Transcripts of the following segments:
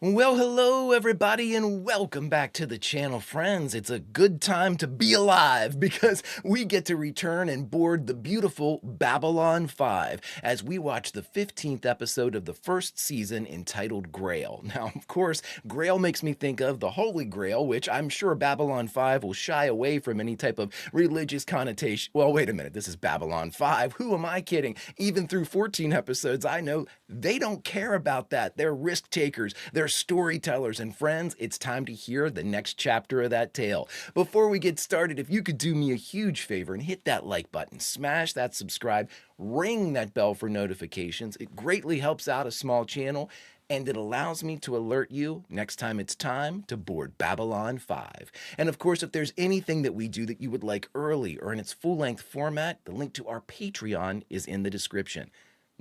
Well, hello everybody and welcome back to the channel, friends. It's a good time to be alive because we get to return and board the beautiful Babylon 5 as we watch the 15th episode of the first season entitled Grail. Now, of course, Grail makes me think of the Holy Grail, which I'm sure Babylon 5 will shy away from any type of religious connotation. Well, wait a minute, this is Babylon 5. Who am I kidding? Even through 14 episodes, I know they don't care about that. They're risk takers. They're storytellers, and friends, it's time to hear the next chapter of that tale. Before we get started, if you could do me a huge favor and hit that like button, smash that subscribe, ring that bell for notifications. It greatly helps out a small channel, and it allows me to alert you next time it's time to board Babylon 5. And of course, if there's anything that we do that you would like early or in its full-length format, the link to our Patreon is in the description.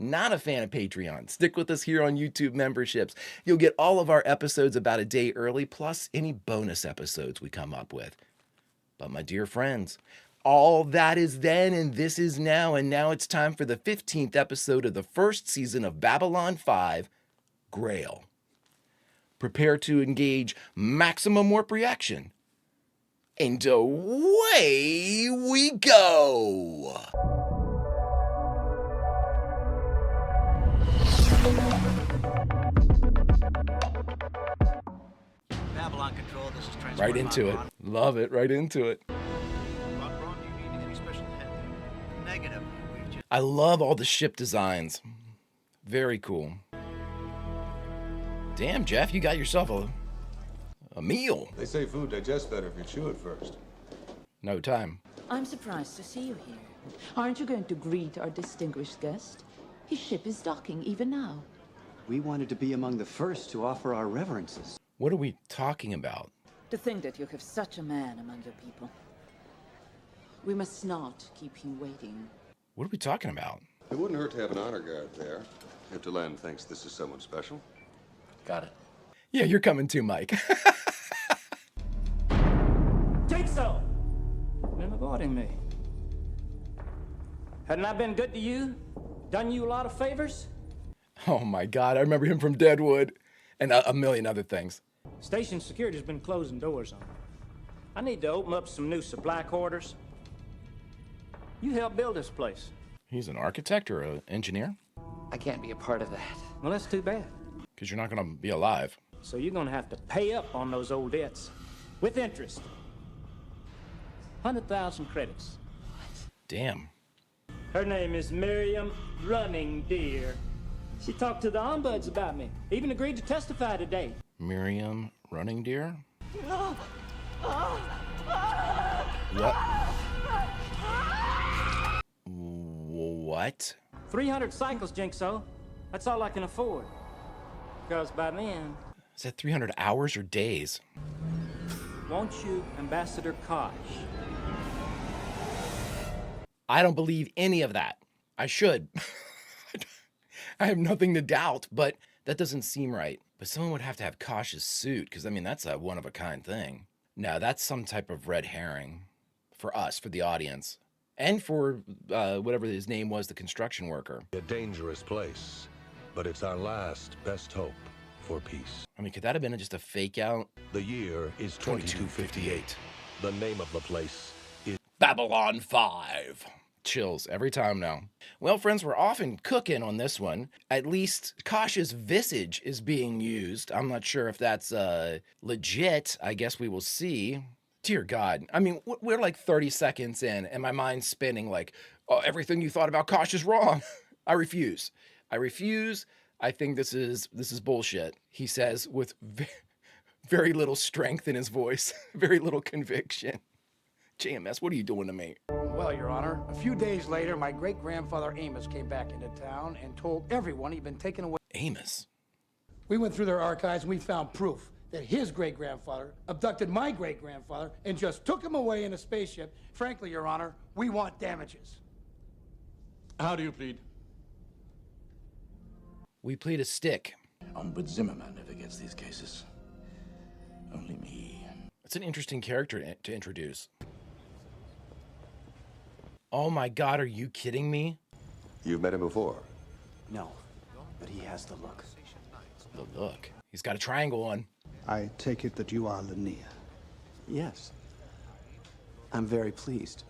Not a fan of Patreon? Stick with us here on YouTube memberships. You'll get all of our episodes about a day early, plus any bonus episodes we come up with. But my dear friends, all that is then and this is now, and now it's time for the 15th episode of the first season of Babylon 5, Grail. Prepare to engage maximum warp reaction. And away we go! Babylon Control, this is Transport Right into it. Love it. Right into it. Ron, do you need any special help? Negative. We've just... I love all the ship designs. Very cool. Damn, Jeff, you got yourself a meal. They say food digests better if you chew it first. No time. I'm surprised to see you here. Aren't you going to greet our distinguished guest? His ship is docking even now. We wanted to be among the first to offer our reverences. What are we talking about? To think that you have such a man among your people. We must not keep him waiting. What are we talking about? It wouldn't hurt to have an honor guard there, if Delenn thinks this is someone special. Got it. Yeah, you're coming too, Mike. Take so. Been avoiding me. Hadn't I been good to you? Done you a lot of favors? Oh my God, I remember him from Deadwood and a million other things. Station security's been closing doors on me. I need to open up some new supply quarters. You helped build this place. He's an architect or an engineer? I can't be a part of that. Well, that's too bad. Because you're not going to be alive. So you're gonna have to pay up on those old debts. With interest. 100,000 credits. Damn. Her name is Miriam Running Deer. She talked to the ombuds about me. Even agreed to testify today. Miriam Running Deer? What? What? 300 cycles, Jinxo. That's all I can afford. Because by then, Is that 300 hours or days? won't you, Ambassador Kosh? I don't believe any of that. I should. I have nothing to doubt, but that doesn't seem right. But someone would have to have Kosh's suit, because, I mean, that's a one-of-a-kind thing. No, that's some type of red herring for us, for the audience, and for whatever his name was, the construction worker. A dangerous place, but it's our last best hope for peace. I mean, could that have been just a fake out? The year is 2258. The name of the place is Babylon 5. Chills every time now. Well, friends, we're often cooking on this one. At least Kosh's visage is being used. I'm not sure if that's legit. I guess we will see. Dear God. I mean, we're like 30 seconds in, and my mind's spinning like, oh, everything you thought about Kosh is wrong. I refuse. I refuse. I think this is bullshit, he says with very little strength in his voice, very little conviction. JMS, what are you doing to me? Well, Your Honor, a few days later, my great-grandfather Amos came back into town and told everyone he'd been taken away. Amos? We went through their archives and we found proof that his great-grandfather abducted my great-grandfather and just took him away in a spaceship. Frankly, Your Honor, we want damages. How do you plead? We plead a stick. Ombudsman Zimmerman never gets these cases. Only me. It's an interesting character to introduce. Oh my God, are you kidding me? You've met him before. No, but he has the look. The look. He's got a triangle on. I take it that you are Lanier. Yes. I'm very pleased.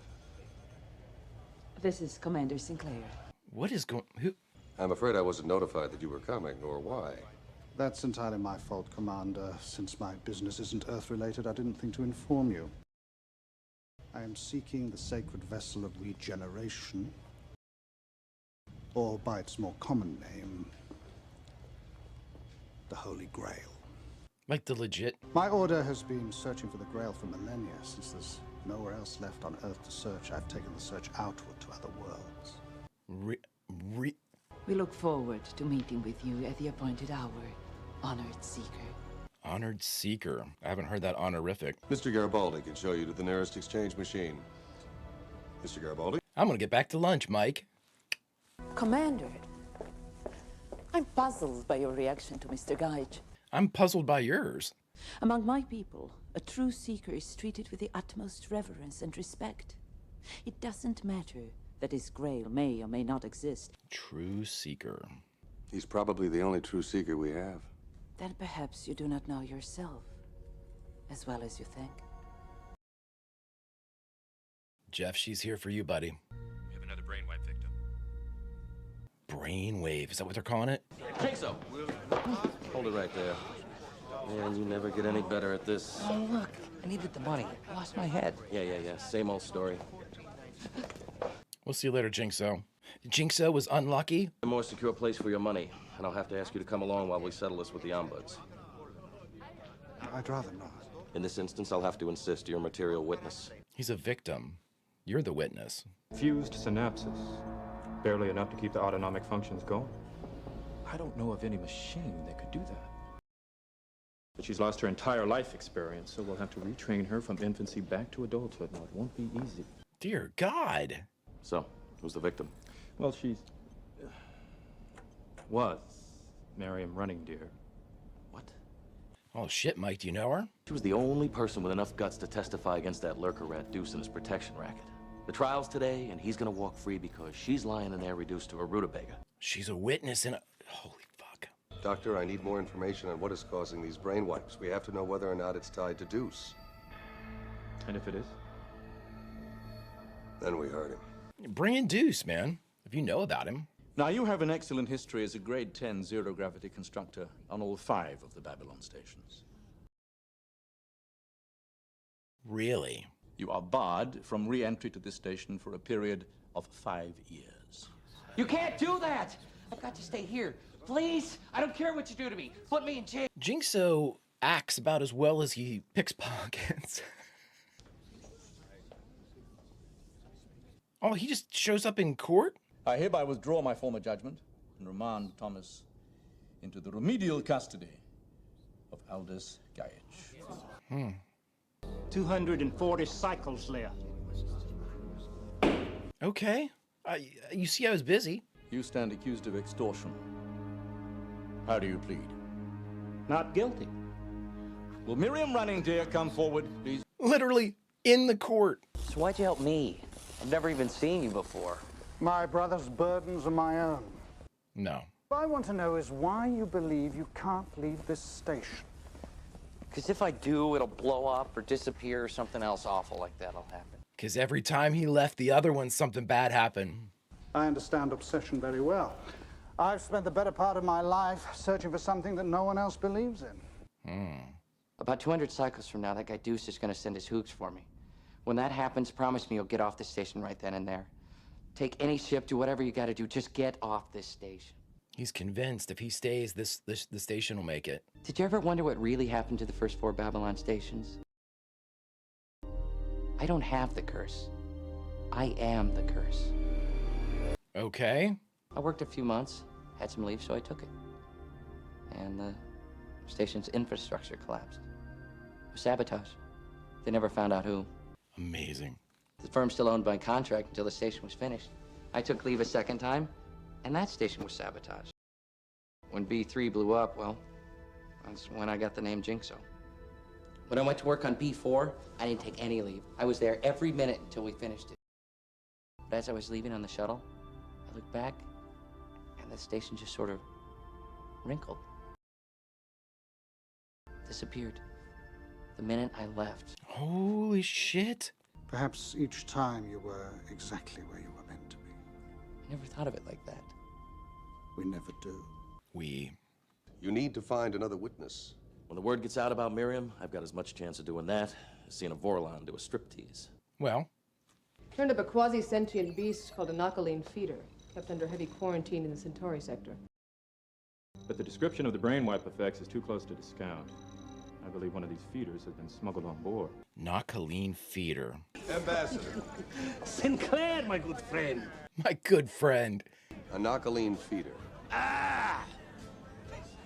This is Commander Sinclair. What is going... Who... I'm afraid I wasn't notified that you were coming, or why. That's entirely my fault, Commander. Since my business isn't Earth-related, I didn't think to inform you. I am seeking the sacred vessel of regeneration, or by its more common name, the Holy Grail. Like the legit... My order has been searching for the Grail for millennia. Since there's nowhere else left on Earth to search, I've taken the search outward to other worlds. We look forward to meeting with you at the appointed hour, Honored Seeker. Honored Seeker. I haven't heard that honorific. Mr. Garibaldi can show you to the nearest exchange machine. Mr. Garibaldi? I'm gonna get back to lunch, Mike. Commander, I'm puzzled by your reaction to Mr. Geich. I'm puzzled by yours. Among my people, a true seeker is treated with the utmost reverence and respect. It doesn't matter that his Grail may or may not exist. True Seeker. He's probably the only true seeker we have. Then perhaps you do not know yourself as well as you think. Jeff, she's here for you, buddy. We have another brainwave victim. Brainwave, is that what they're calling it? Think so. Hold it right there. Man, you never get any better at this. Oh, look. I needed the money. I lost my head. Yeah. Same old story. We'll see you later, Jinxo. Jinxo was unlucky. A more secure place for your money, and I'll have to ask you to come along while we settle this with the ombuds. I'd rather not. In this instance, I'll have to insist you're a material witness. He's a victim. You're the witness. Fused synapses. Barely enough to keep the autonomic functions going. I don't know of any machine that could do that. But she's lost her entire life experience, so we'll have to retrain her from infancy back to adulthood. Now, it won't be easy. Dear God. So, who's the victim? Well, was Miriam Running Deer. What? Oh, shit, Mike, do you know her? She was the only person with enough guts to testify against that lurker rat Deuce and his protection racket. The trial's today, and he's gonna walk free because she's lying in there reduced to a rutabaga. She's a witness in a... Holy fuck. Doctor, I need more information on what is causing these brain wipes. We have to know whether or not it's tied to Deuce. And if it is? Then we hurt him. Bring in Deuce, man, if you know about him. Now, you have an excellent history as a grade 10 zero-gravity constructor on all 5 of the Babylon stations. Really? You are barred from re-entry to this station for a period of 5 years. You can't do that! I've got to stay here. Please! I don't care what you do to me. Put me in jail. Jinxo acts about as well as he picks pockets. Oh, he just shows up in court? I hereby withdraw my former judgment and remand Thomas into the remedial custody of Aldous Gaich. 240 cycles left. Okay. You see I was busy. You stand accused of extortion. How do you plead? Not guilty. Will Miriam Running Deer come forward, please? Literally in the court. So why'd you help me? I've never even seen you before. My brother's burdens are my own. No. What I want to know is why you believe you can't leave this station. Because if I do, it'll blow up or disappear or something else awful like that'll happen. Because every time he left the other one, something bad happened. I understand obsession very well. I've spent the better part of my life searching for something that no one else believes in. About 200 cycles from now, that guy Deuce is going to send his hooks for me. When that happens, promise me you'll get off the station right then and there. Take any ship, do whatever you got to do. Just get off this station. He's convinced if he stays, the station will make it. Did you ever wonder what really happened to the first 4 Babylon stations? I don't have the curse. I am the curse. Okay. I worked a few months, had some leave, so I took it. And the station's infrastructure collapsed. It was sabotage. They never found out who. Amazing. The firm still owned my contract until the station was finished. I took leave a second time, and that station was sabotaged. When B3 blew up, well, that's when I got the name Jinxo. When I went to work on B4, I didn't take any leave. I was there every minute until we finished it. But as I was leaving on the shuttle, I looked back, and the station just sort of wrinkled. disappeared. The minute I left. Holy shit. Perhaps each time you were exactly where you were meant to be. I never thought of it like that. We never do. You need to find another witness. When the word gets out about Miriam, I've got as much chance of doing that as seeing a Vorlon do a striptease. Well. Turned up a quasi-sentient beast called a Nakaline feeder, kept under heavy quarantine in the Centauri sector. But the description of the brainwipe effects is too close to discount. I believe one of these feeders has been smuggled on board. Nakaline feeder. Ambassador. Sinclair, my good friend. My good friend. A Nakaline feeder. Ah!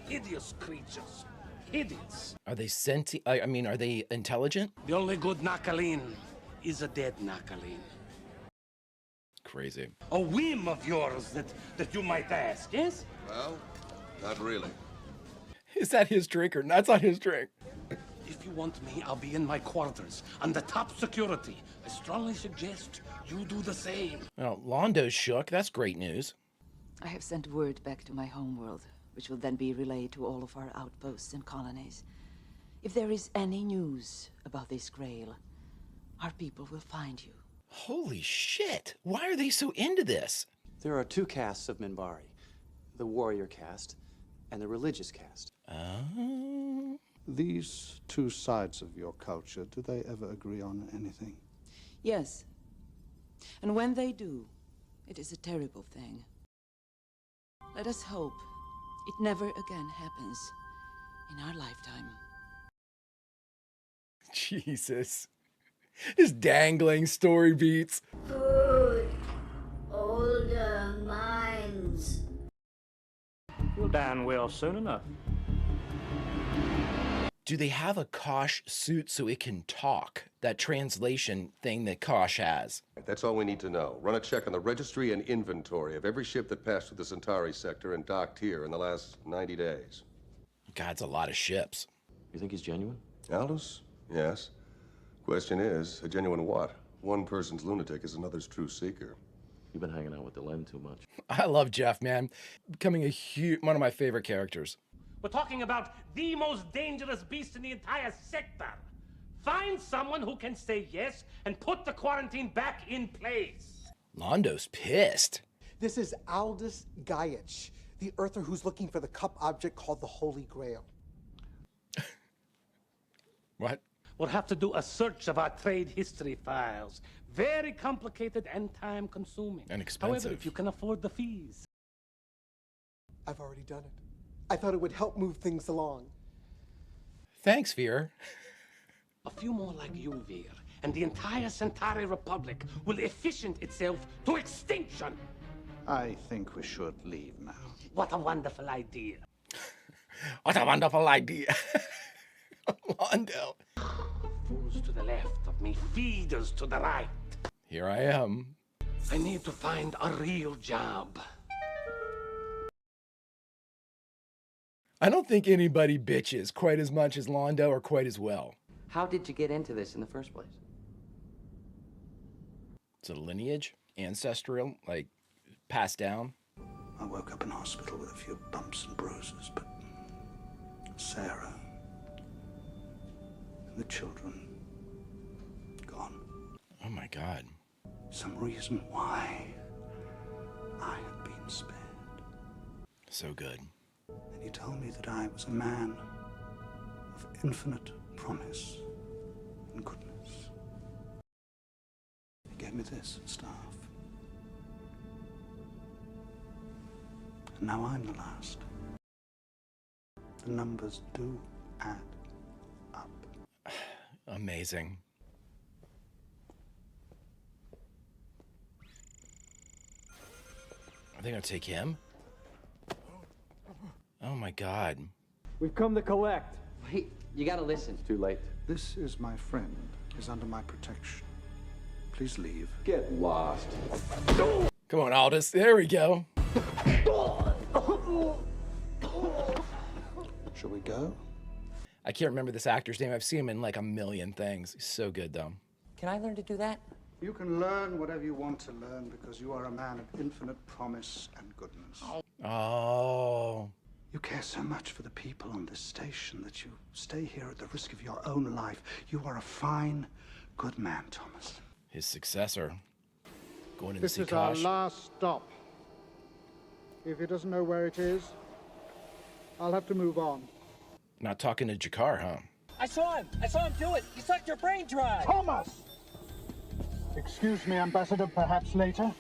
Hideous creatures. Hideous. Are they sentient? I mean, are they intelligent? The only good Nakaline is a dead Nakaline. Crazy. A whim of yours that you might ask, yes? Well, not really. Is that his drink or that's not his drink? If you want me, I'll be in my quarters, under top security. I strongly suggest you do the same. Well, Londo's shook. That's great news. I have sent word back to my homeworld, which will then be relayed to all of our outposts and colonies. If there is any news about this Grail, our people will find you. Holy shit. Why are they so into this? There are two castes of Minbari. The warrior caste and the religious caste. Oh. These two sides of your culture, do they ever agree on anything? Yes. And when they do, it is a terrible thing. Let us hope it never again happens in our lifetime. Jesus. His dangling story beats. Food. Older minds. You'll down well soon enough. Do they have a Kosh suit so it can talk? That translation thing that Kosh has. That's all we need to know. Run a check on the registry and inventory of every ship that passed through the Centauri sector and docked here in the last 90 days. God, it's a lot of ships. You think he's genuine? Aldous? Yes. Question is, a genuine what? One person's lunatic is another's true seeker. You've been hanging out with the Len too much. I love Jeff, man. Becoming one of my favorite characters. We're talking about the most dangerous beast in the entire sector. Find someone who can say yes and put the quarantine back in place. Londo's pissed. This is Aldous Gaich, the Earther who's looking for the cup object called the Holy Grail. What? We'll have to do a search of our trade history files. Very complicated and time-consuming. And expensive. However, if you can afford the fees. I've already done it. I thought it would help move things along. Thanks, Veer. A few more like you, Veer, and the entire Centauri Republic will efficient itself to extinction. I think we should leave now. What a wonderful idea. What a wonderful idea. Londo. Fools to the left of me, feeders to the right. Here I am. I need to find a real job. I don't think anybody bitches quite as much as Londo or quite as well. How did you get into this in the first place? Is it a lineage? Ancestral? Like, passed down? I woke up in hospital with a few bumps and bruises, but Sarah and the children, gone. Oh my God. Some reason why I had been spared. So good. And he told me that I was a man of infinite promise and goodness. He gave me this staff. And now I'm the last. The numbers do add up. Amazing. Are they gonna take him? Oh my God. We've come to collect. Wait, you gotta listen. Too late. This is my friend. He's under my protection. Please leave. Get lost. Come on, Aldous. There we go. Shall we go? I can't remember this actor's name. I've seen him in like a million things. He's so good, though. Can I learn to do that? You can learn whatever you want to learn because you are a man of infinite promise and goodness. Oh. You care so much for the people on this station that you stay here at the risk of your own life. You are a fine, good man, Thomas. His successor. Going in This to see is our Kosh. last stop. If he doesn't know where it is, I'll have to move on. Not talking to Jakar, huh? I saw him do it. He sucked your brain dry. Thomas! Excuse me, Ambassador, perhaps later?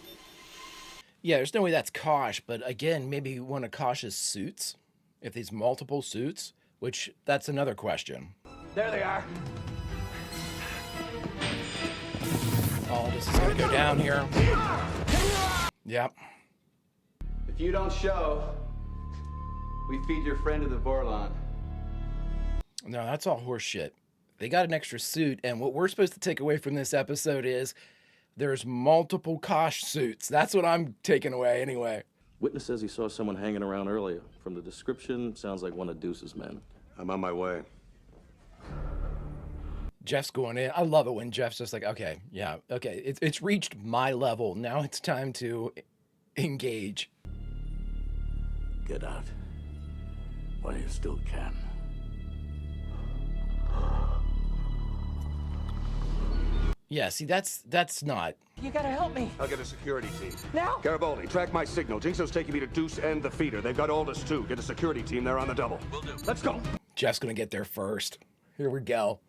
Yeah, there's no way that's Kosh, but again, maybe one of Kosh's suits? If there's multiple suits, which that's another question. There they are. Oh, this is gonna go down here. Yep. If you don't show, we feed your friend to the Vorlon. No, that's all horse shit. They got an extra suit, and what we're supposed to take away from this episode is there's multiple Kosh suits. That's what I'm taking away anyway. Witness says he saw someone hanging around earlier. From the description, sounds like one of Deuce's men. I'm on my way. Jeff's going in. I love it when Jeff's just like, okay, yeah, okay. It's reached my level. Now it's time to engage. Get out while you still can. Yeah, see, that's not. You gotta help me. I'll get a security team. Now? Garibaldi, track my signal. Jinxo's taking me to Deuce and the feeder. They've got Aldous too. Get a security team there on the double. Will do. Let's go. Jeff's gonna get there first. Here we go.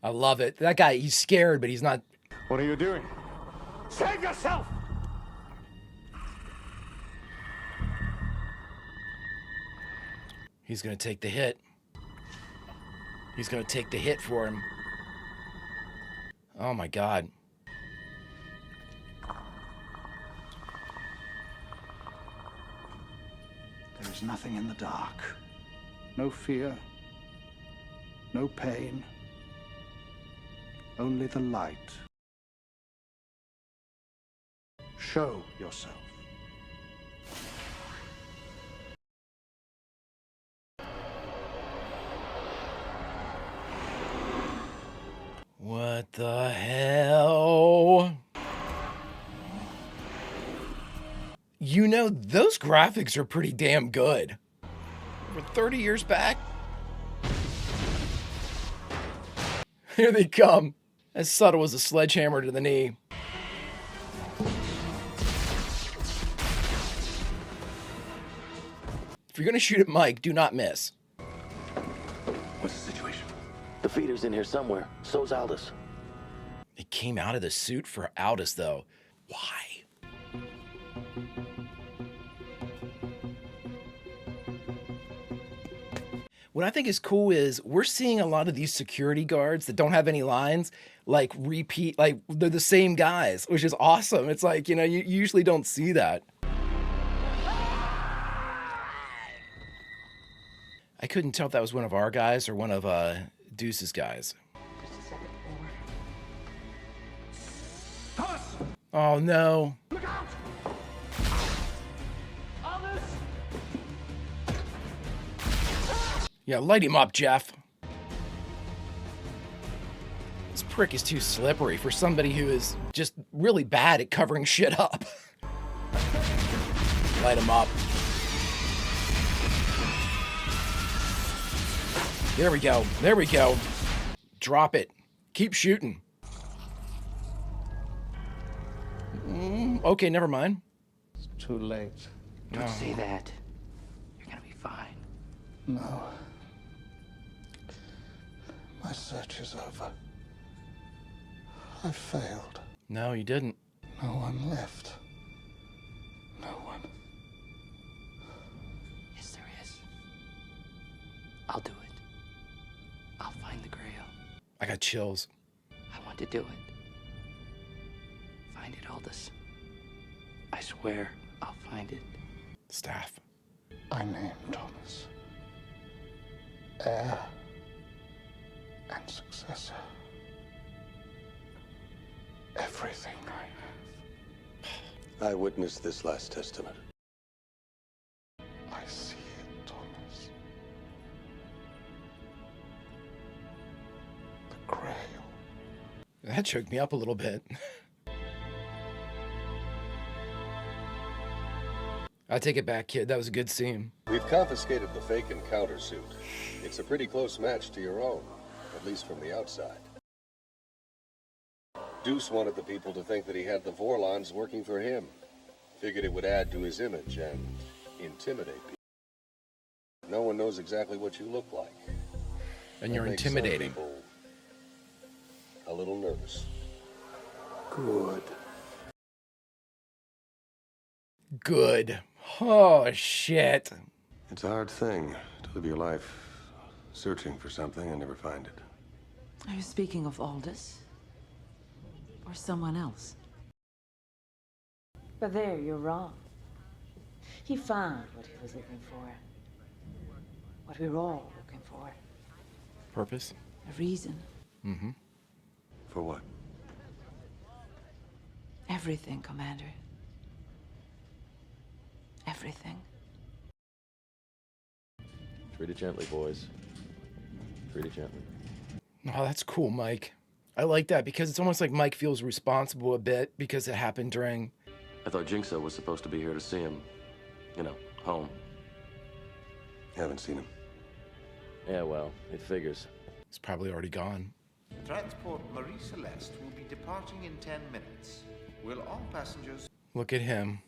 I love it. That guy, he's scared, but he's not. What are you doing? Save yourself! He's gonna take the hit. He's gonna take the hit for him. Oh my God. There is nothing in the dark. No fear. No pain. Only the light. Show yourself. What the hell? You know, those graphics are pretty damn good. For 30 years back. Here they come. As subtle as a sledgehammer to the knee. If you're gonna shoot at Mike, do not miss. What's the situation? The feeder's in here somewhere. So's Aldous. It came out of the suit for Aldous, though. Why? What I think is cool is we're seeing a lot of these security guards that don't have any lines, like repeat, like they're the same guys, which is awesome. It's like, you know, you usually don't see that. I couldn't tell if that was one of our guys or one of Deuce's guys. Oh no. Look out! Aldous! Yeah, light him up, Jeff. This prick is too slippery for somebody who is just really bad at covering shit up. Light him up. There we go. There we go. Drop it. Keep shooting. Okay, never mind. It's too late. Don't say that. You're gonna be fine. No. My search is over. I failed. No, you didn't. No one left. No one. Yes, there is. I'll do it. I'll find the Grail. I got chills. I want to do it. Find it, Aldous. I swear I'll find it. Staff. I name Thomas. Heir and successor. Everything I have. I witnessed this last testament. I see it, Thomas. The Grail. That choked me up a little bit. I take it back, kid. That was a good scene. We've confiscated the fake encounter suit. It's a pretty close match to your own, at least from the outside. Deuce wanted the people to think that he had the Vorlons working for him. Figured it would add to his image and intimidate people. No one knows exactly what you look like. And you're That makes some intimidating. people a little nervous. Good. Good. Oh, shit. It's a hard thing to live your life searching for something and never find it. Are you speaking of Aldous? Or someone else? But there, you're wrong. He found what he was looking for. What we're all looking for. Purpose? A reason. Mm-hmm. For what? Everything, Commander. Everything. Treat it gently, boys. Treat it gently. Oh, that's cool, Mike. I like that because it's almost like Mike feels responsible a bit because it happened during... I thought Jinxo was supposed to be here to see him. You know, home. Haven't seen him. Yeah, well, it figures. He's probably already gone. Transport Marie Celeste will be departing in 10 minutes. Will all passengers... Look at him.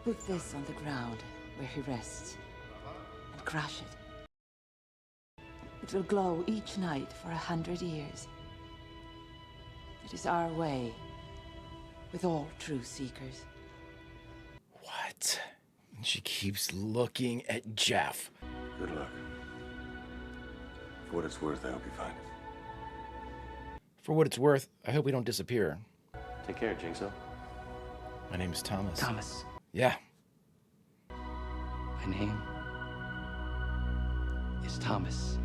Put this on the ground where he rests and crush it. It will glow each night for 100 years. It is our way with all true seekers. What? And she keeps looking at Jeff. Good luck. For what it's worth, I hope you find it. For what it's worth, I hope we don't disappear. Take care, Jinxo. My name is Thomas. Thomas. Yeah. My name is Thomas.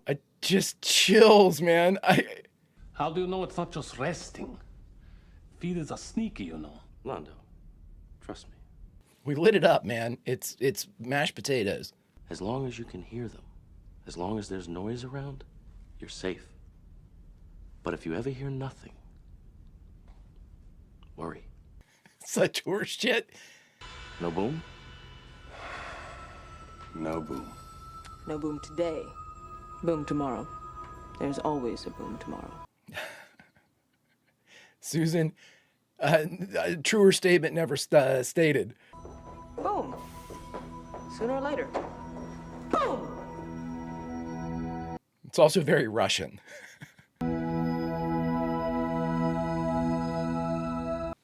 I just chills, man. How do you know it's not just resting? Feeders are sneaky, you know. Londo, trust me. We lit it up, man. It's mashed potatoes. As long as you can hear them, as long as there's noise around, you're safe. But if you ever hear nothing, worry. Such horse shit. No boom? No boom. No boom today. Boom tomorrow. There's always a boom tomorrow. Susan, a truer statement never stated. Boom. Sooner or later. Boom! It's also very Russian.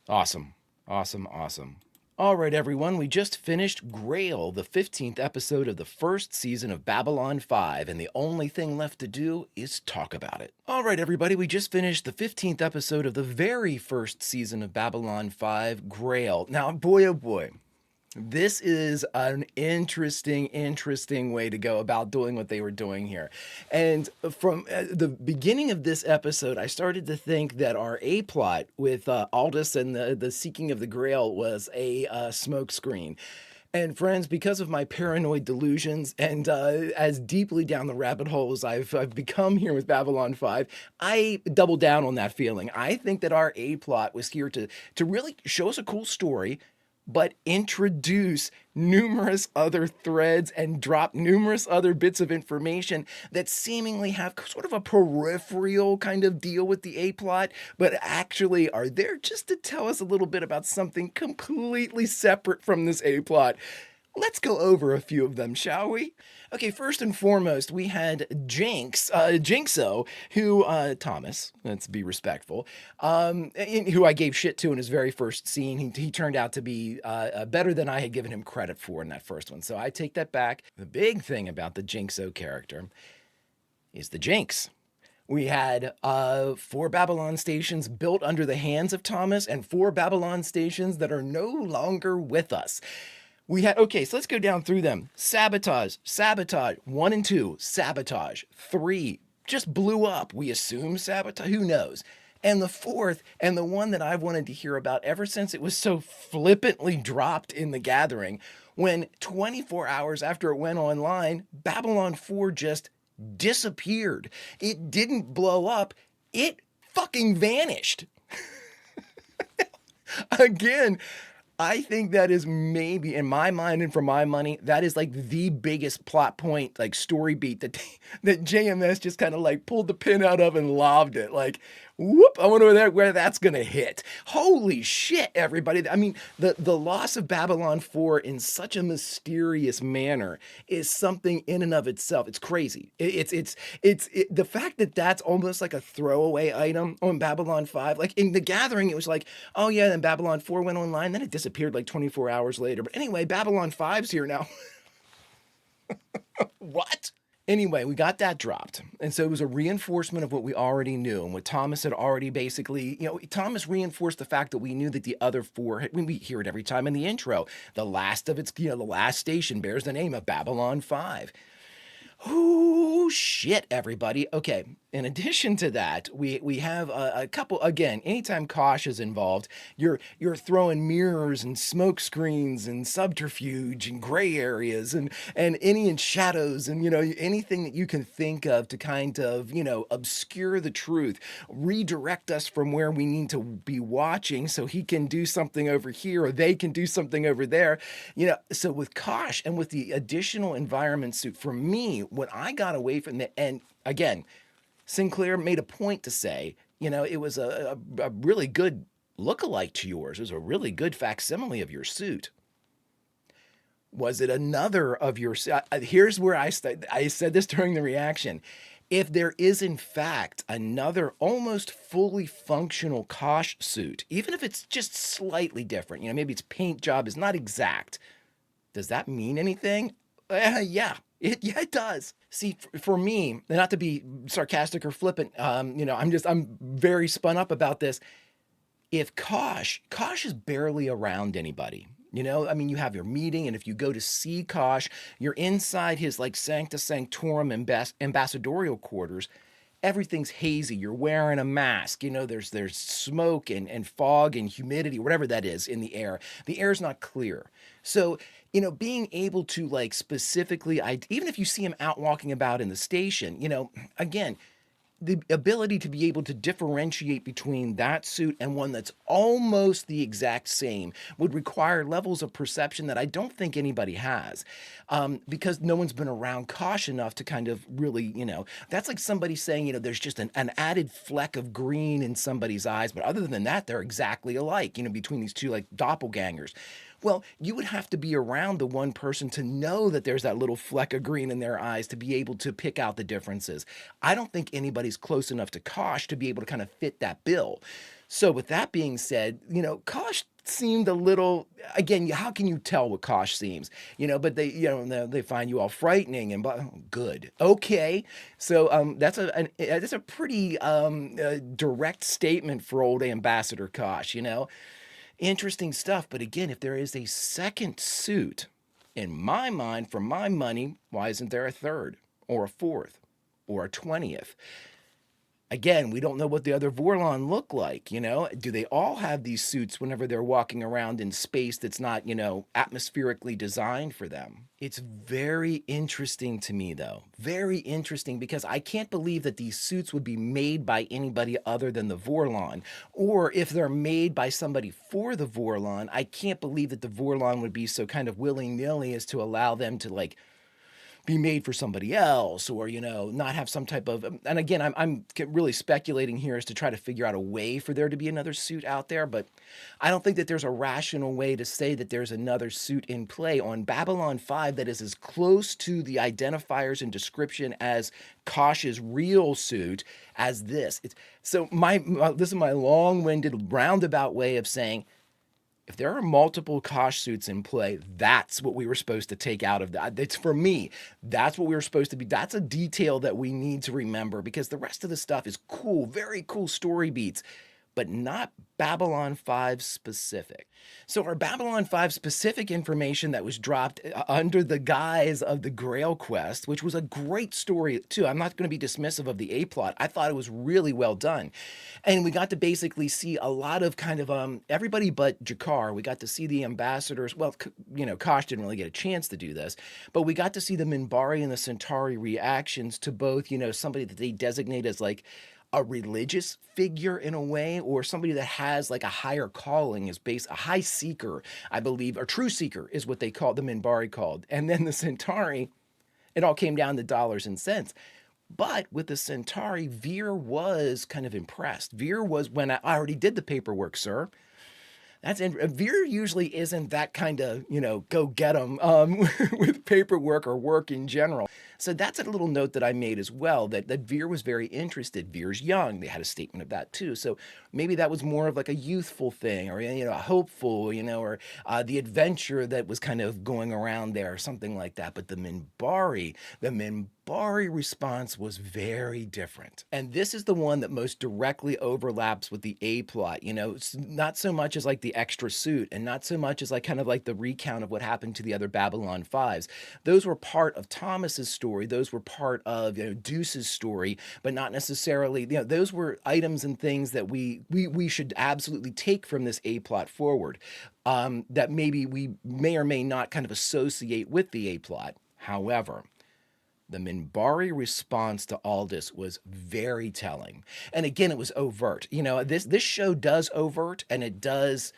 Awesome. Awesome, awesome. All right, everyone, we just finished Grail, the 15th episode of the first season of Babylon 5, and the only thing left to do is talk about it. All right, everybody, we just finished the 15th episode of the very first season of Babylon 5, Grail. Now, boy, oh boy, this is an interesting way to go about doing what they were doing here. And from the beginning of this episode, I started to think that our A-plot with Aldous and the seeking of the Grail was a smokescreen. And friends, because of my paranoid delusions and as deeply down the rabbit hole as I've become here with Babylon 5, I double down on that feeling. I think that our A-plot was here to really show us a cool story, but introduce numerous other threads and drop numerous other bits of information that seemingly have sort of a peripheral kind of deal with the A-plot, but actually are there just to tell us a little bit about something completely separate from this A-plot. Let's go over a few of them, shall we? Okay, first and foremost, we had Jinxo, who, Thomas, let's be respectful, who I gave shit to in his very first scene. He turned out to be better than I had given him credit for in that first one, so I take that back. The big thing about the Jinxo character is the Jinx. We had 4 Babylon stations built under the hands of Thomas and 4 Babylon stations that are no longer with us. We had, okay, so let's go down through them. Sabotage, 1 and 2, sabotage. 3, just blew up. We assume sabotage, who knows? And the 4th, and the one that I've wanted to hear about ever since it was so flippantly dropped in the gathering, when 24 hours after it went online, Babylon 4 just disappeared. It didn't blow up, it fucking vanished. Again, I think that is maybe, in my mind and for my money, that is like the biggest plot point, like story beat that that JMS just kind of like pulled the pin out of and lobbed it. Like, whoop! I wonder where that's gonna hit. Holy shit, everybody! I mean, the loss of Babylon 4 in such a mysterious manner is something in and of itself. It's crazy. The fact that that's almost like a throwaway item on Babylon 5. Like in The Gathering, it was like, oh yeah, then Babylon 4 went online, then it disappeared like 24 hours later. But anyway, Babylon 5's here now. What? Anyway, we got that dropped. And so it was a reinforcement of what we already knew and what Thomas had already basically, Thomas reinforced the fact that we knew that the other four, we hear it every time in the intro, the last of its, the last station bears the name of Babylon 5. Oh, shit, everybody. Okay, in addition to that, we have a couple, again, anytime Kosh is involved, you're throwing mirrors and smoke screens and subterfuge and gray areas and any and shadows and, anything that you can think of to kind of, obscure the truth, redirect us from where we need to be watching so he can do something over here or they can do something over there. So with Kosh and with the additional environment suit, for me, what I got away from it, and again, Sinclair made a point to say, it was a really good lookalike to yours. It was a really good facsimile of your suit. Was it another of your... Here's where I said this during the reaction. If there is, in fact, another almost fully functional Kosh suit, even if it's just slightly different, maybe its paint job is not exact, does that mean anything? Yeah. It does. See, for me, not to be sarcastic or flippant, I'm very spun up about this. If Kosh is barely around anybody, you have your meeting, and if you go to see Kosh, you're inside his like Sancta Sanctorum ambassadorial quarters. Everything's hazy. You're wearing a mask. There's smoke and fog and humidity, whatever that is in the air. The air's not clear. So, being able to like specifically, even if you see him out walking about in the station, again, the ability to be able to differentiate between that suit and one that's almost the exact same would require levels of perception that I don't think anybody has, because no one's been around Kosh enough to kind of really, that's like somebody saying, there's just an added fleck of green in somebody's eyes, but other than that, they're exactly alike, between these two like doppelgangers. Well, you would have to be around the one person to know that there's that little fleck of green in their eyes to be able to pick out the differences. I don't think anybody's close enough to Kosh to be able to kind of fit that bill. So with that being said, Kosh seemed a little, again, how can you tell what Kosh seems? But they find you all frightening and good. Okay. So that's a pretty direct statement for old Ambassador Kosh, Interesting stuff. But again, if there is a second suit, in my mind, for my money, why isn't there a third or a fourth or a 20th? Again, we don't know what the other Vorlon look like, Do they all have these suits whenever they're walking around in space that's not, atmospherically designed for them? It's very interesting to me, though. Very interesting, because I can't believe that these suits would be made by anybody other than the Vorlon. Or if they're made by somebody for the Vorlon, I can't believe that the Vorlon would be so kind of willy-nilly as to allow them to, like, be made for somebody else, or not have some type of, and again, I'm really speculating here as to try to figure out a way for there to be another suit out there, but I don't think that there's a rational way to say that there's another suit in play on Babylon 5 that is as close to the identifiers and description as Kosh's real suit as this. So this is my long-winded roundabout way of saying, if there are multiple Kosh suits in play, that's what we were supposed to take out of that. It's for me. That's what we were supposed to be. That's a detail that we need to remember, because the rest of the stuff is cool, very cool story beats, but not Babylon 5 specific. So our Babylon 5 specific information that was dropped under the guise of the Grail quest, which was a great story too. I'm not going to be dismissive of the A-plot. I thought it was really well done. And we got to basically see a lot of kind of everybody but Jakar. We got to see the ambassadors. Well, Kosh didn't really get a chance to do this, but we got to see the Minbari and the Centauri reactions to both, somebody that they designate as like a religious figure in a way, or somebody that has like a higher calling, is based a high seeker, I believe, or true seeker is what they called the Minbari called. And then the Centauri, it all came down to dollars and cents. But with the Centauri, Veer was kind of impressed. Veer was, when I already did the paperwork, sir. Veer usually isn't that kind of, go get 'em with paperwork or work in general. So that's a little note that I made as well, that Veer was very interested. Veer's young. They had a statement of that too. So maybe that was more of like a youthful thing, or, a hopeful, or the adventure that was kind of going around there, or something like that. But the Minbari response was very different. And this is the one that most directly overlaps with the A plot. It's not so much as like the extra suit, and not so much as like kind of like the recount of what happened to the other Babylon 5s. Those were part of Thomas's story. Those were part of Deuce's story, but not necessarily, those were items and things that we should absolutely take from this A plot forward, that maybe we may or may not kind of associate with the A plot. However, the Minbari response to Aldous was very telling. And again, it was overt. This show does overt, and it does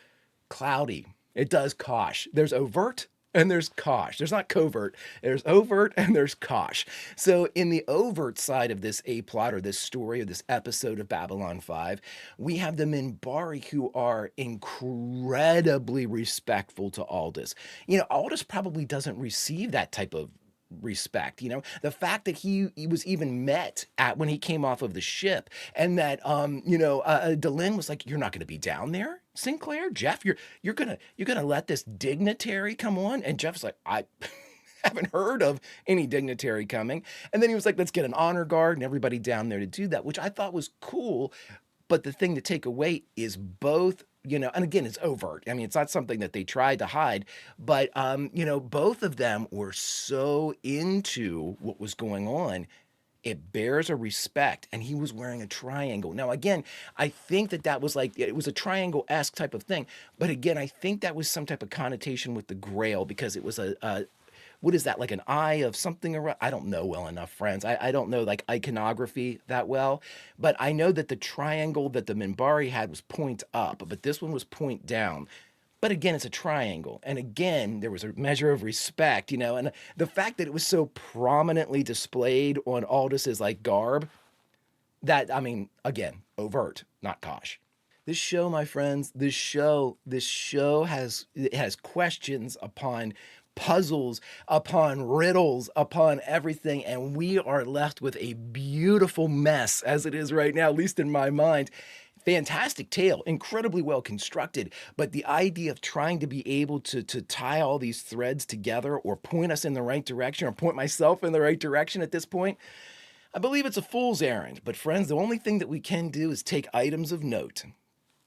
cloudy. It does cosh. There's overt and there's cosh. There's not covert. There's overt and there's cosh. So in the overt side of this A plot, or this story, or this episode of Babylon 5, we have the Minbari, who are incredibly respectful to Aldous. Aldous probably doesn't receive that type of respect. The fact that he was even met at when he came off of the ship, and that Delenn was like, "You're not going to be down there, Sinclair, Jeff. You're gonna let this dignitary come on?" And Jeff's like, "I haven't heard of any dignitary coming." And then he was like, "Let's get an honor guard and everybody down there to do that," which I thought was cool. But the thing to take away is both, and again, it's overt. I mean, it's not something that they tried to hide, but, both of them were so into what was going on. It bears a respect, and he was wearing a triangle. Now, again, I think that was like, it was a triangle-esque type of thing. But again, I think that was some type of connotation with the Grail, because it was what is that, like an eye of something around? I don't know well enough, friends. I don't know like iconography that well, but I know that the triangle that the Minbari had was point up, but this one was point down. But again, it's a triangle. And again, there was a measure of respect, and the fact that it was so prominently displayed on Aldous' like garb, that, I mean, again, overt, not cosh. This show, my friends, this show has questions upon puzzles, upon riddles, upon everything, and we are left with a beautiful mess as it is right now, at least in my mind. Fantastic tale, incredibly well constructed, but the idea of trying to be able to tie all these threads together, or point us in the right direction, or point myself in the right direction at this point, I believe it's a fool's errand. But friends, the only thing that we can do is take items of note,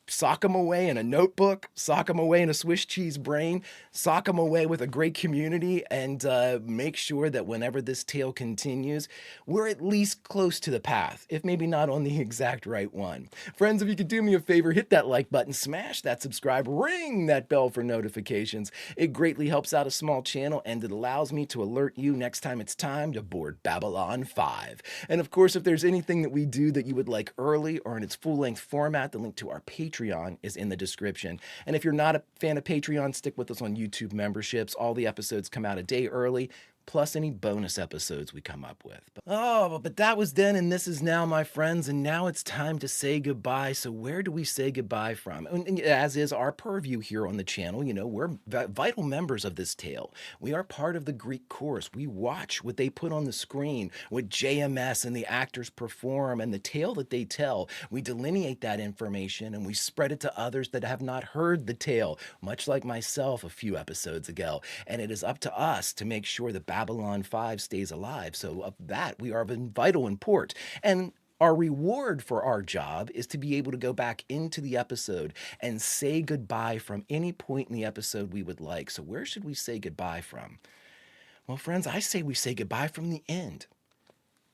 sock them away in a notebook, sock them away in a Swiss cheese brain, sock them away with a great community, and make sure that whenever this tale continues, we're at least close to the path, if maybe not on the exact right one. Friends, if you could do me a favor, hit that like button, smash that subscribe, ring that bell for notifications. It greatly helps out a small channel, and it allows me to alert you next time it's time to board Babylon 5. And of course, if there's anything that we do that you would like early or in its full-length format, the link to our Patreon is in the description. And if you're not a fan of Patreon, stick with us on YouTube memberships. All the episodes come out a day early, plus any bonus episodes we come up with. But that was then, and this is now, my friends, and now it's time to say goodbye. So where do we say goodbye from? And as is our purview here on the channel, we're vital members of this tale. We are part of the Greek chorus. We watch what they put on the screen, what JMS and the actors perform, and the tale that they tell. We delineate that information, and we spread it to others that have not heard the tale, much like myself a few episodes ago. And it is up to us to make sure that Babylon 5 stays alive. So of that, we are of vital import. And our reward for our job is to be able to go back into the episode and say goodbye from any point in the episode we would like. So where should we say goodbye from? Well, friends, I say we say goodbye from the end.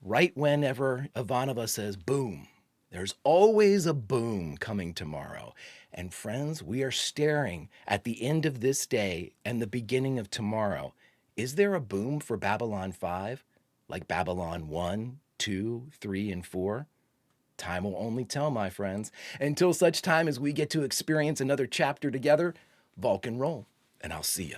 Right whenever Ivanova says, boom. There's always a boom coming tomorrow. And friends, we are staring at the end of this day and the beginning of tomorrow. Is there a boom for Babylon 5, like Babylon 1, 2, 3, and 4? Time will only tell, my friends. Until such time as we get to experience another chapter together, Vulcan roll, and I'll see you.